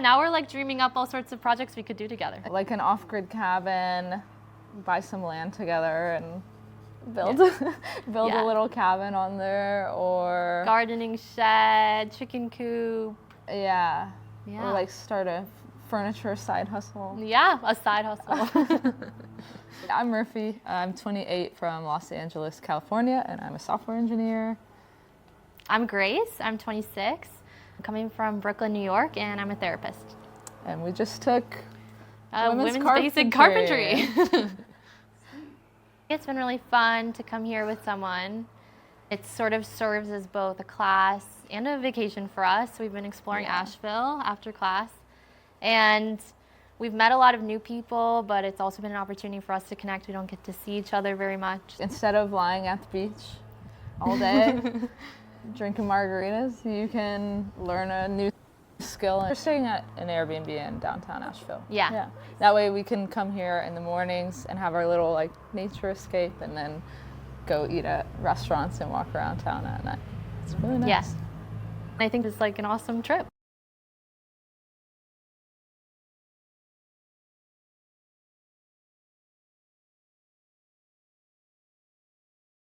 Now we're like dreaming up all sorts of projects we could do together. Like an off-grid cabin, buy some land together and build build a little cabin on there, or gardening shed, chicken coop. Yeah. Or like start a furniture side hustle. Yeah, a side hustle. I'm Murphy. I'm 28 from Los Angeles, California, and I'm a software engineer. I'm Grace. I'm 26. I'm coming from Brooklyn, New York, and I'm a therapist. And we just took women's basic carpentry. It's been really fun to come here with someone. It sort of serves as both a class and a vacation for us. We've been exploring Asheville after class, and we've met a lot of new people, but it's also been an opportunity for us to connect. We don't get to see each other very much. Instead of lying at the beach all day, drinking margaritas, you can learn a new skill. We're staying at an Airbnb in downtown Asheville. Yeah. That way we can come here in the mornings and have our little like nature escape, and then go eat at restaurants and walk around town at night. It's really nice. Yes. I think it's like an awesome trip.